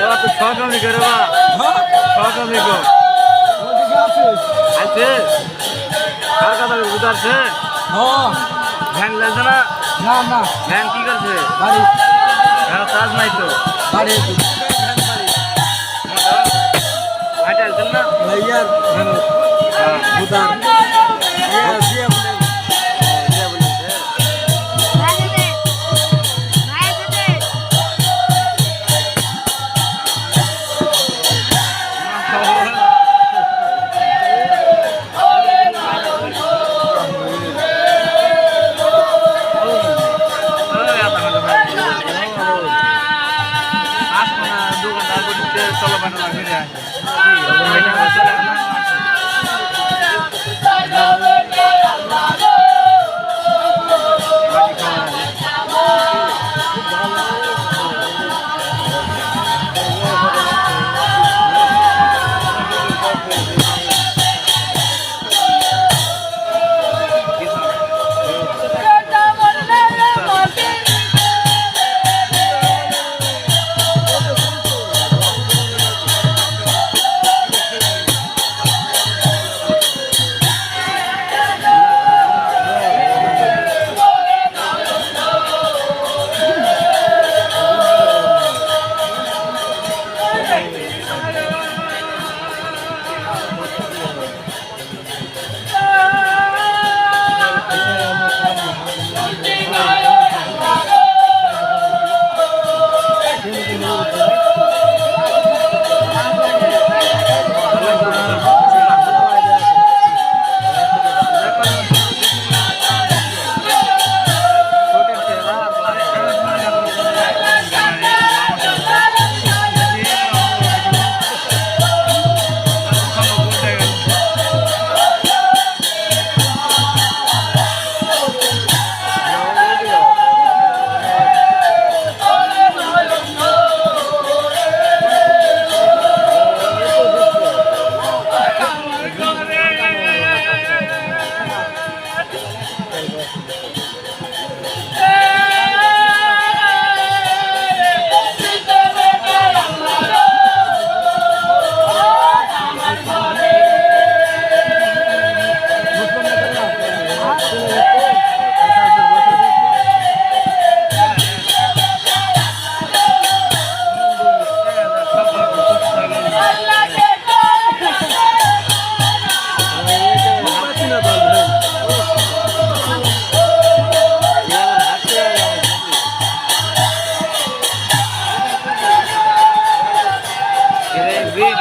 এবার তো সকামি করে বা সকামি কর আছে কার কথা বুঝাচ্ছে ভ্যান লাগছে না না না ভ্যান কি করছে বাড়ি ভ্যান চার্জ নাই তো বাড়ি হাইটে আসছেন না ইয়ার বুদার চলো বানা লাগে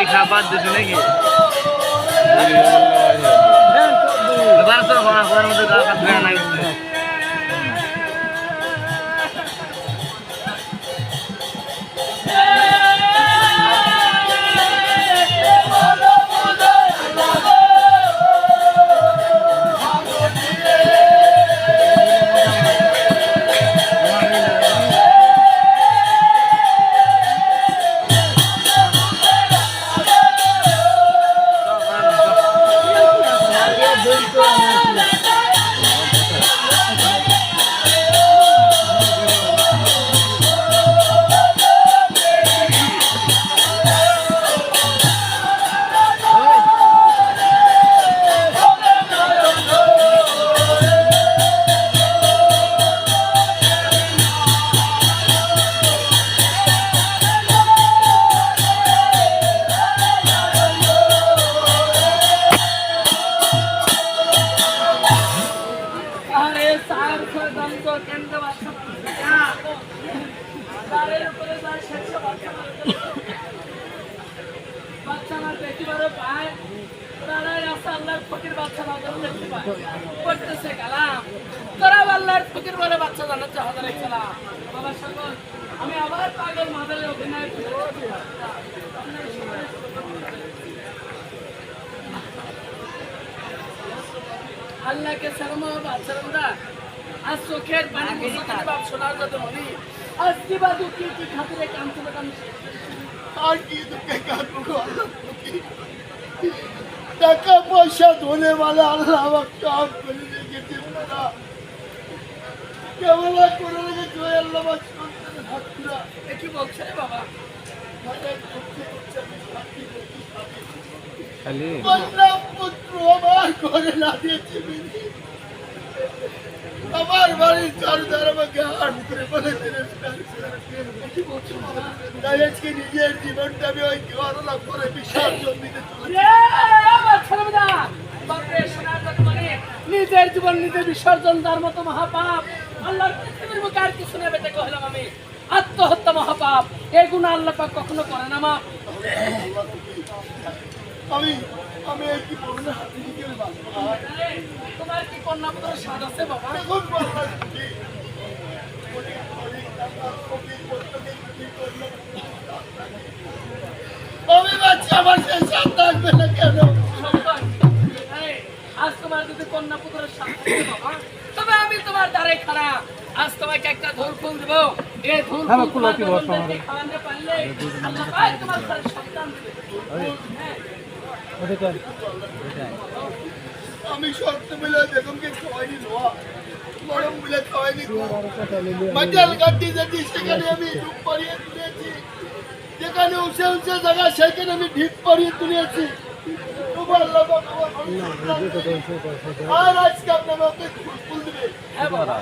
দেখা বাদ দিতে নাকি আমি আবার পাগল মাদারে অভিনয় আল্লাহকে শর্মা বাচ্চারা आज चोखेर पानी मुसके बाप सोनार जाते होनी आज की बात की खातिर काम से काम आज की तो क्या काम को টাকা পয়সা ধরে वाला अल्लाह वक्त काम करने के दिन ना केवल করে রেখে जो अल्लाह बस হাতরা এ কি বলছে রে বাবা? মাথায় করতে করতে আমি শান্তি করতে খালি কন্যা পুত্র আমার ঘরে লাগিয়েছে বিধি। আমার বাড়ির চারধার আমাকে হাত করে বলে তিরস্কার করেছে। এ কি বলছো বাবা? তাই আজকে নিজের জীবনটা আমি ওই করোনা করে বিসর্জন দিতে চলেছি। রে আমার ছেলেমেয়েরা, বাপরে শোনার কথা মানে নিজের জীবন নিজে বিসর্জন দেওয়ার মতো মহাপাপ আল্লাহর পৃথিবীর মুখে আর কিছু নেবে তাকে হলাম আমি। আত্মহত্যা মহাপাপ, এই গুনাহ আল্লাহ পাক কখনো করে না মা। আমি আমি এই কি বলবো হাতে নিয়ে গেলে বাঁচবো না। আরে, তোমার কি কন্যা পুত্রের স্বাদ আছে বাবা? এখন বলবো কি? অনেক অনেক টাকা, অনেক প্রত্যেকে কি করলো? আমি বাচ্চা আমার সেই সাথ থাকবে না কেন? সন্তান, আরে, আজ তোমার যদি কন্যা পুত্রের স্বাদ থাকে বাবা, তবে আমি তোমার দ্বারে খাড়া। আজ তোমাকে একটা ধূল ফুল দেবো। এই ধূল হ্যাঁ, ফুল কুলা তোমার কি বস বেগমদেরকে আমাদের? খাওয়াতে পারলে আল্লাহ পাক তোমার ঘরে সন্তান দেবে। হ্যাঁ, ওটাই আমি শর্ত মিলে বেগমকে খাওয়াইনি নোয়া গরম মিলে খাওয়াইনি মাটাল গাড়ি যেটি সেখানে আমি ডুব পাড়িয়ে তুলেছি, যেখানে উঁচে উঁচে জায়গা সেখানে আমি ঢিপ পাড়িয়ে তুলেছি। তোমার লোক আমার আর আজকে আপনার আমাকে ফুল দিবে হ্যাঁ বাবা,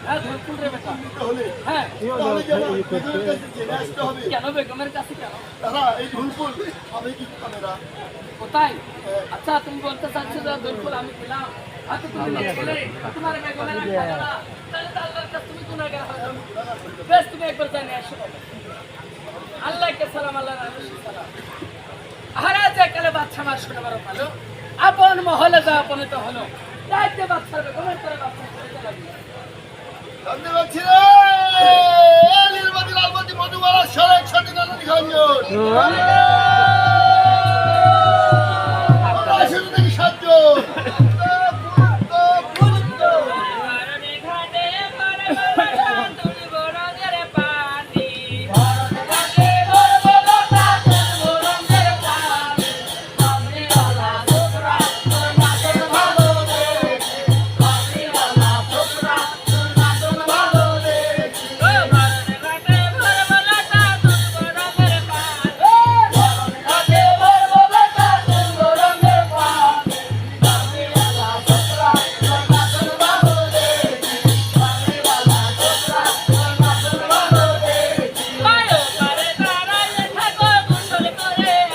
হ্যাঁ ধূল ফুল রে বেটা। তাহলে হ্যাঁ, তাহলে যেন বেগমের কাছে জেনে আসতে হবে কেন বেগমের কাছে কেন? তারা এই ঢুলফুল আমি কি খাবে না। কোথায়? আচ্ছা তুমি বলতে চাচ্ছ যে ধূল ফুল আমি দিলাম, আচ্ছা তুমি নিয়েছিলে, তোমার বেগমের আমি খাবো না, তাহলে তো আল্লাহর কাছে তুমি গুনাহগার হয়ে যাবে। বেশ, তুমি একবার জানিয়ে আসো বাবা। আল্লাহকে সালাম, আল্লাহর রাসূলকে সালাম। আহারা যে কালে বাচ্চা মার শোনাবার ভালো, আপন মহলে যা আপনিত হলো, রাইতে বাচ্চার বেগমের করে বাচ্চা করতে লাগলো। জানতে পারছি না